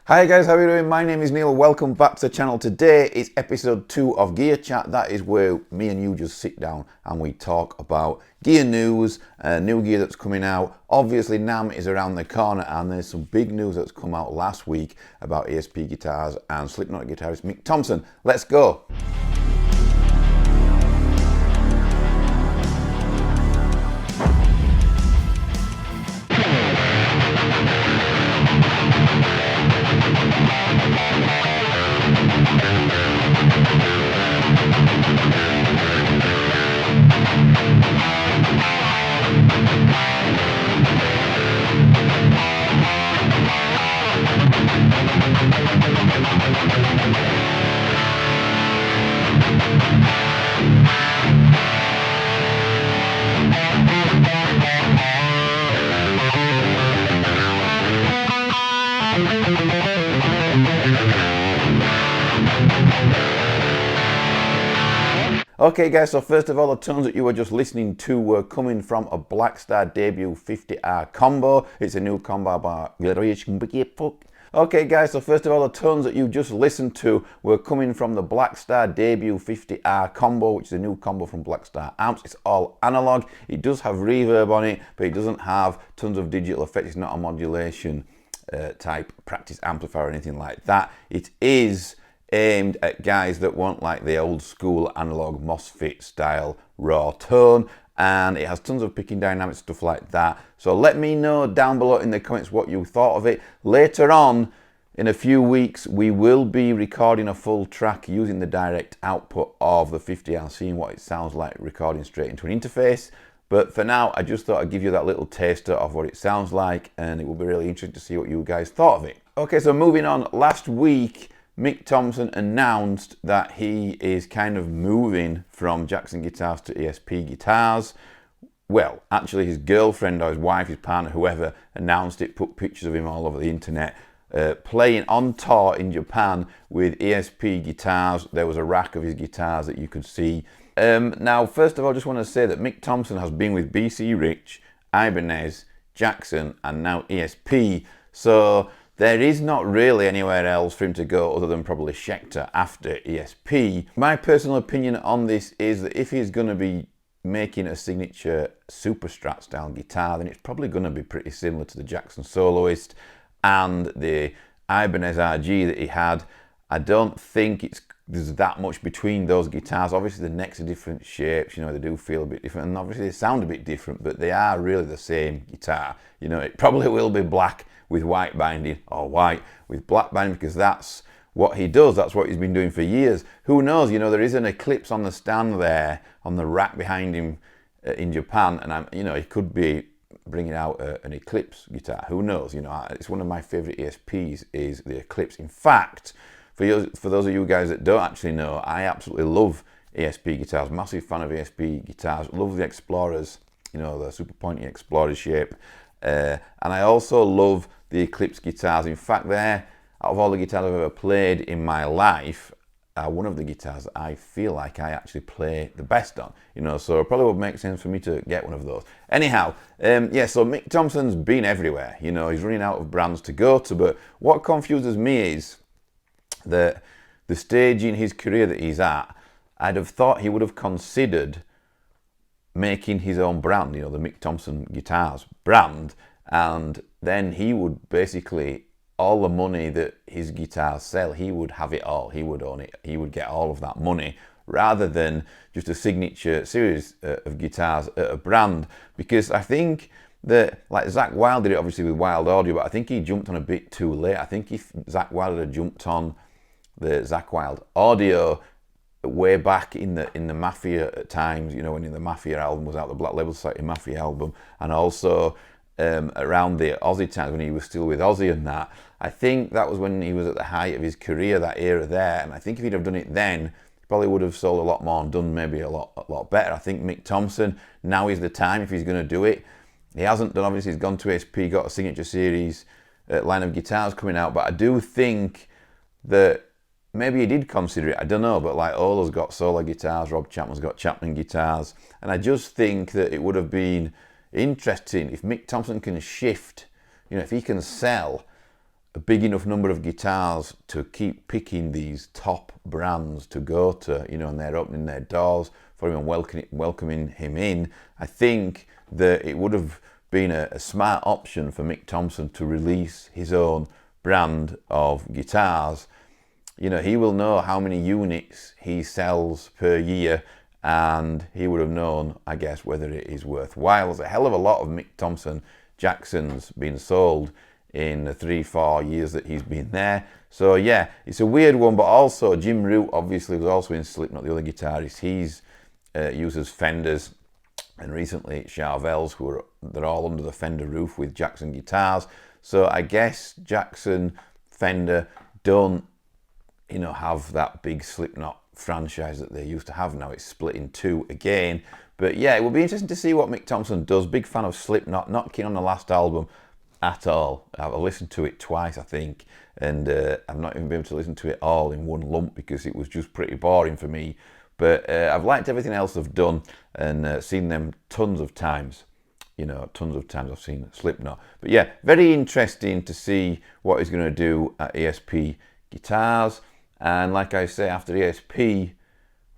Hi guys, how are you doing? My name is Neil. Welcome back to the channel. Today is episode 2 of Gear Chat. That is where me and you just sit down and we talk about gear news, new gear that's coming out. Obviously NAMM is around the corner and there's some big news that's come out last week about ESP Guitars and Slipknot guitarist Mick Thomson. Let's go! Okay guys, so first of all, the tones that you were just listening to were coming from a Blackstar Debut 50R combo. It's a new combo by... Okay guys, so first of all, the tones that you just listened to were coming from the Blackstar Debut 50R combo, which is a new combo from Blackstar Amps. It's all analog. It does have reverb on it, but it doesn't have tons of digital effects. It's not a modulation type practice amplifier or anything like that. It is aimed at guys that want like the old school analog MOSFET style raw tone, and it has tons of picking dynamics, stuff like that. So let me know down below in the comments what you thought of it. Later on in a few weeks we will be recording a full track using the direct output of the 50R, seeing what it sounds like recording straight into an interface. But for now I just thought I'd give you that little taster of what it sounds like, and it will be really interesting to see what you guys thought of it. Okay, so moving on, last week Mick Thomson announced that he is kind of moving from Jackson Guitars to ESP Guitars. Well, actually his girlfriend or his wife, his partner, whoever announced it, put pictures of him all over the internet, playing on tour in Japan with ESP Guitars. There was a rack of his guitars that you could see. Now, first of all, I just want to say that Mick Thomson has been with BC Rich, Ibanez, Jackson, and now ESP. So there is not really anywhere else for him to go other than probably Schecter after ESP. My personal opinion on this is that if he's going to be making a signature Super Strat style guitar, then it's probably going to be pretty similar to the Jackson Soloist and the Ibanez RG that he had. I don't think there's that much between those guitars. Obviously the necks are different shapes, you know, they do feel a bit different, and obviously they sound a bit different, but they are really the same guitar. You know, it probably will be black with white binding, or white with black binding, because that's what he does. That's what he's been doing for years. Who knows, you know, there is an Eclipse on the stand there, on the rack behind him in Japan, and you know, he could be bringing out an Eclipse guitar. Who knows, you know, it's one of my favorite ESPs is the Eclipse. In fact, for those of you guys that don't actually know, I absolutely love ESP guitars, massive fan of ESP guitars, love the Explorers, you know, the super pointy Explorer shape, and I also love the Eclipse guitars. In fact, they're, out of all the guitars I've ever played in my life, one of the guitars that I feel like I actually play the best on, you know, so it probably would make sense for me to get one of those. Anyhow, yeah, so Mick Thomson's been everywhere, you know, he's running out of brands to go to, but what confuses me is that the stage in his career that he's at, I'd have thought he would have considered making his own brand, you know, the Mick Thomson Guitars brand, and then he would basically, all the money that his guitars sell, he would have it all, he would own it, he would get all of that money, rather than just a signature series of guitars at a brand. Because I think that, like Zakk Wylde did it obviously with Wild Audio, but I think he jumped on a bit too late. I think if Zakk Wylde had jumped on the Zakk Wylde Audio way back in the Mafia at times, you know, when the Mafia album was out, the Black Label Society Mafia album, and also around the Ozzy times when he was still with Ozzy and that, I think that was when he was at the height of his career, that era there, and I think if he'd have done it then, he probably would have sold a lot more and done maybe a lot better. I think Mick Thomson, now is the time if he's going to do it. He hasn't done, obviously he's gone to ESP, got a signature series line of guitars coming out, but I do think that maybe he did consider it, I don't know, but like Ola's got solo guitars, Rob Chapman's got Chapman guitars, and I just think that it would have been interesting if Mick Thomson can shift, you know, if he can sell a big enough number of guitars to keep picking these top brands to go to, you know, and they're opening their doors for him and welcoming him in, I think that it would have been a smart option for Mick Thomson to release his own brand of guitars. You know, he will know how many units he sells per year, and he would have known, I guess, whether it is worthwhile. There's a hell of a lot of Mick Thomson Jacksons being sold in the 3-4 years that he's been there. So yeah, it's a weird one, but also Jim Root obviously was also in Slipknot, the other guitarist. He's uses Fenders, and recently Charvels, they're all under the Fender roof with Jackson guitars. So I guess Jackson, Fender don't, you know, have that big Slipknot franchise that they used to have. Now it's split in two again. But yeah, it will be interesting to see what Mick Thomson does. Big fan of Slipknot, not keen on the last album at all. I've listened to it twice, I think, and I've not even been able to listen to it all in one lump because it was just pretty boring for me. But I've liked everything else they've done and seen them tons of times. You know, tons of times I've seen Slipknot. But yeah, very interesting to see what he's going to do at ESP Guitars. And like I say, after ESP,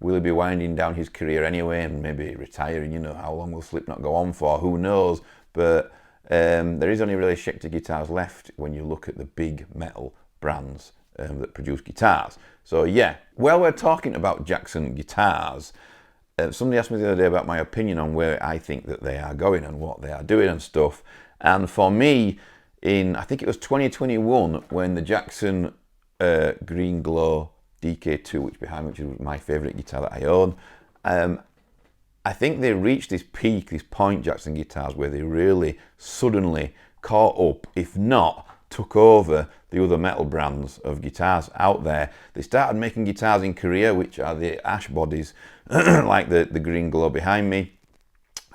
will he be winding down his career anyway and maybe retiring? You know, how long will Slipknot go on for? Who knows? But there is only really Schecter guitars left when you look at the big metal brands that produce guitars. So yeah, while we're talking about Jackson guitars, somebody asked me the other day about my opinion on where I think that they are going and what they are doing and stuff. And for me, I think it was 2021, when the Jackson Green Glow DK2, which is my favourite guitar that I own, I think they reached this peak, this point, Jackson guitars, where they really suddenly caught up, if not took over the other metal brands of guitars out there. They started making guitars in Korea, which are the ash bodies, like the Green Glow behind me,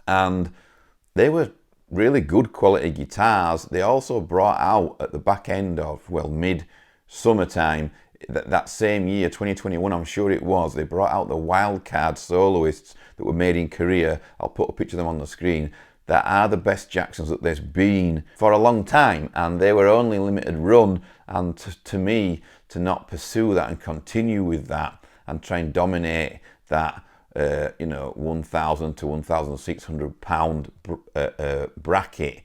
and they were really good quality guitars. They also brought out at the back end of, well, mid-summertime, that same year, 2021, I'm sure it was, they brought out the Wildcard soloists that were made in Korea. I'll put a picture of them on the screen. That are the best Jacksons that there's been for a long time, and they were only limited run. And to me, to not pursue that and continue with that and try and dominate that, you know, 1,000 to 1,600 pound bracket,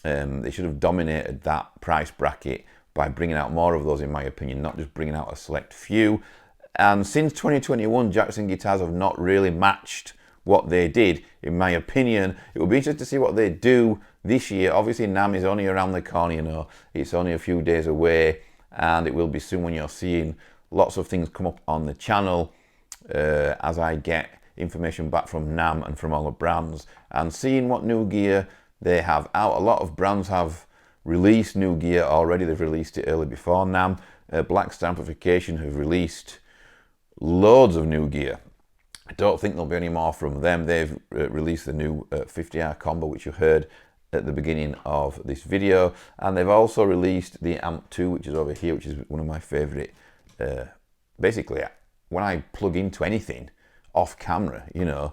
they should have dominated that price bracket by bringing out more of those, in my opinion, not just bringing out a select few. And since 2021, Jackson guitars have not really matched what they did, in my opinion. It will be interesting to see what they do this year. Obviously, NAMM is only around the corner, you know, it's only a few days away, and it will be soon when you're seeing lots of things come up on the channel as I get information back from NAMM and from all the brands and seeing what new gear they have out. A lot of brands have released new gear already. They've released it early before NAMM. Blackstar Amplification have released loads of new gear. I don't think there'll be any more from them. They've released the new 50R combo, which you heard at the beginning of this video, and they've also released the Amp 2, which is over here, which is one of my favorite. Basically, when I plug into anything off camera, you know,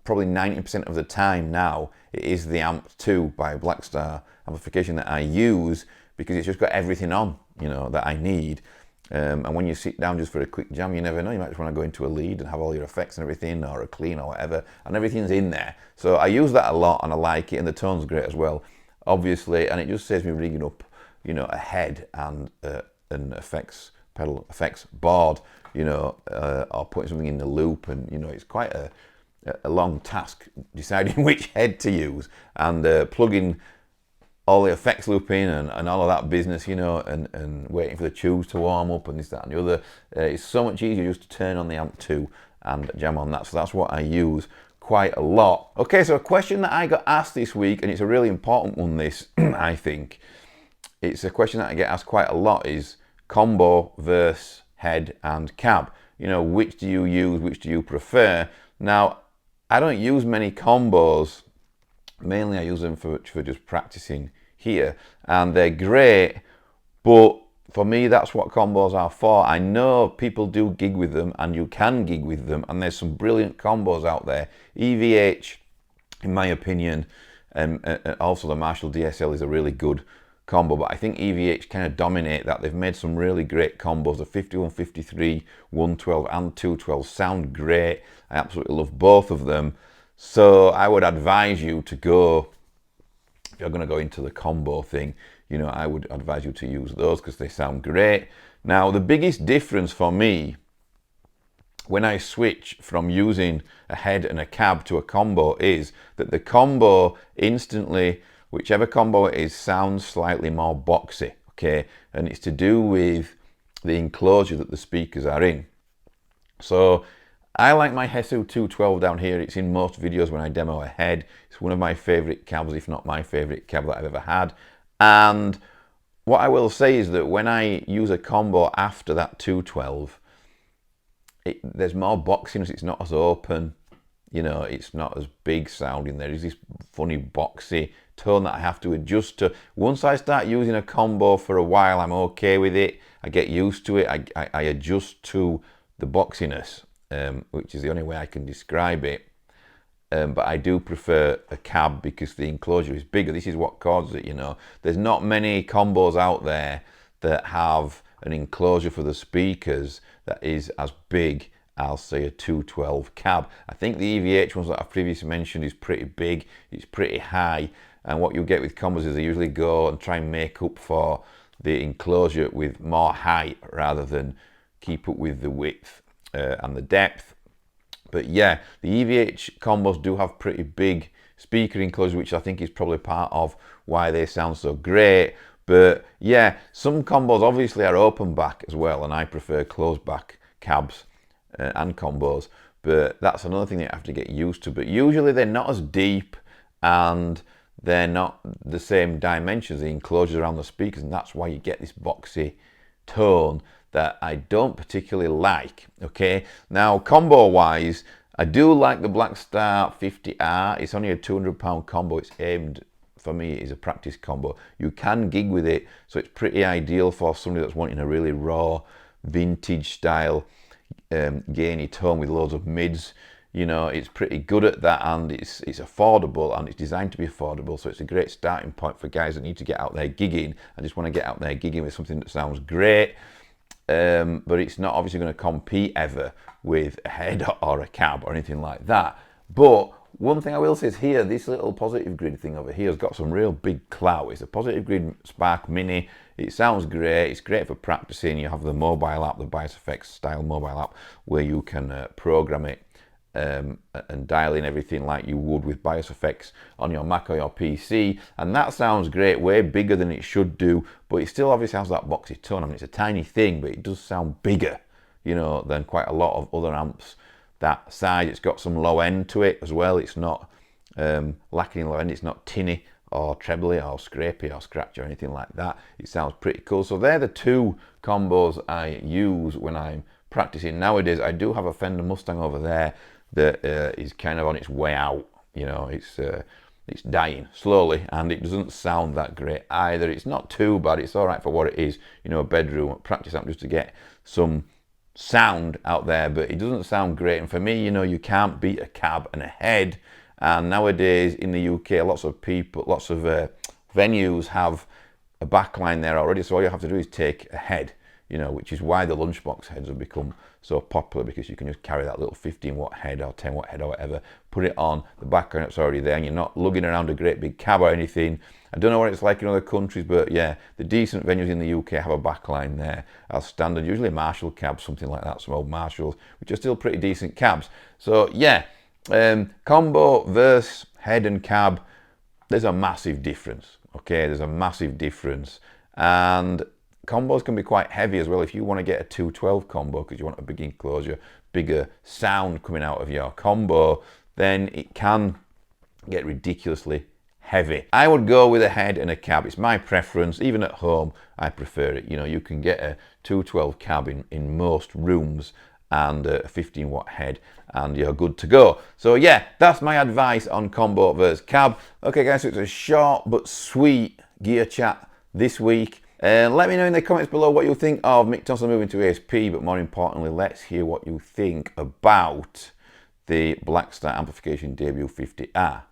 probably 90% of the time now, it is the Amp 2 by Blackstar Amplification that I use, because it's just got everything on, you know, that I need. And when you sit down just for a quick jam, you never know, you might just want to go into a lead and have all your effects and everything, or a clean or whatever, and everything's in there. So I use that a lot and I like it, and the tone's great as well, obviously, and it just saves me rigging up, you know, a head and an effects pedal, effects board, you know, or putting something in the loop, and you know, it's quite a long task deciding which head to use and plugging all the effects loop in and all of that business, you know, and waiting for the tubes to warm up and this, that and the other. It's so much easier just to turn on the Amp 2 and jam on that. So that's what I use quite a lot. Okay, so a question that I got asked this week, and it's a really important one, this, I think. It's a question that I get asked quite a lot, is combo versus head and cab. You know, which do you use, which do you prefer? Now, I don't use many combos. Mainly I use them for just practicing here, and they're great, but for me that's what combos are for. I know people do gig with them, and you can gig with them, and there's some brilliant combos out there. EVH, in my opinion, and also the Marshall DSL is a really good combo, but I think EVH kind of dominate that. They've made some really great combos. The 51, 53, 112 and 212 sound great. I absolutely love both of them. So I would advise you to go, if you're going to go into the combo thing, you know, I would advise you to use those because they sound great. Now, the biggest difference for me when I switch from using a head and a cab to a combo is that the combo instantly, whichever combo it is, sounds slightly more boxy, okay? And it's to do with the enclosure that the speakers are in. So I like my Hesu 212 down here. It's in most videos when I demo a head. It's one of my favorite cabs, if not my favorite cab that I've ever had. And what I will say is that when I use a combo after that 212, there's more boxiness. It's not as open, you know, it's not as big sounding. There is this funny boxy tone that I have to adjust to. Once I start using a combo for a while, I'm okay with it. I get used to it. I adjust to the boxiness, which is the only way I can describe it. But I do prefer a cab because the enclosure is bigger. This is what causes it, you know. There's not many combos out there that have an enclosure for the speakers that is as big as, say, a 212 cab. I think the EVH ones that I've previously mentioned is pretty big, it's pretty high, and what you get with combos is they usually go and try and make up for the enclosure with more height rather than keep up with the width and the depth. But yeah, the EVH combos do have pretty big speaker enclosures, which I think is probably part of why they sound so great. But yeah, some combos obviously are open back as well, and I prefer closed back cabs and combos. But that's another thing that you have to get used to. But usually they're not as deep and they're not the same dimensions, the enclosures around the speakers, and that's why you get this boxy tone that I don't particularly like. Okay, now combo wise, I do like the Blackstar 50R. It's only a £200 combo. It's aimed, for me, is a practice combo. You can gig with it, so it's pretty ideal for somebody that's wanting a really raw, vintage style, gainy tone with loads of mids. You know, it's pretty good at that, and it's affordable, and it's designed to be affordable, so it's a great starting point for guys that need to get out there gigging and just want to get out there gigging with something that sounds great. But it's not obviously going to compete ever with a head or a cab or anything like that. But one thing I will say is here, this little positive grid thing over here has got some real big clout. It's a positive grid Spark Mini. It sounds great. It's great for practicing. You have the mobile app, the Bias Effects style mobile app, where you can program it and dial in everything like you would with Bias Effects on your Mac or your PC. And that sounds great, way bigger than it should do, but it still obviously has that boxy tone. I mean, it's a tiny thing, but it does sound bigger, you know, than quite a lot of other amps that size. It's got some low end to it as well. It's not lacking in low end. It's not tinny or trebly or scrapey or scratchy or anything like that. It sounds pretty cool. So they're the two combos I use when I'm practicing. Nowadays, I do have a Fender Mustang over there that is kind of on its way out. You know, it's dying slowly, and it doesn't sound that great either. It's not too bad. It's all right for what it is. You know, a bedroom practice amp just to get some sound out there, but it doesn't sound great. And for me, you know, you can't beat a cab and a head. And nowadays in the UK, lots of venues have a backline there already, so all you have to do is take a head, you know, which is why the lunchbox heads have become so popular, because you can just carry that little 15-watt head or 10-watt head or whatever, put it on, the background it's already there, and you're not lugging around a great big cab or anything. I don't know what it's like in other countries, but yeah, the decent venues in the UK have a backline there as standard, usually Marshall cabs, something like that, some old Marshalls, which are still pretty decent cabs. So yeah, combo versus head and cab, there's a massive difference. Okay, there's a massive difference, and combos can be quite heavy as well. If you want to get a 212 combo because you want a big enclosure, bigger sound coming out of your combo, then it can get ridiculously heavy. I would go with a head and a cab. It's my preference. Even at home, I prefer it. You know, you can get a 212 cab in most rooms and a 15-watt head, and you're good to go. So yeah, that's my advice on combo versus cab. Okay guys, so it's a short but sweet gear chat this week. Let me know in the comments below what you think of Mick Thomson moving to ESP, but more importantly, let's hear what you think about the Blackstar Amplification Debut 50R.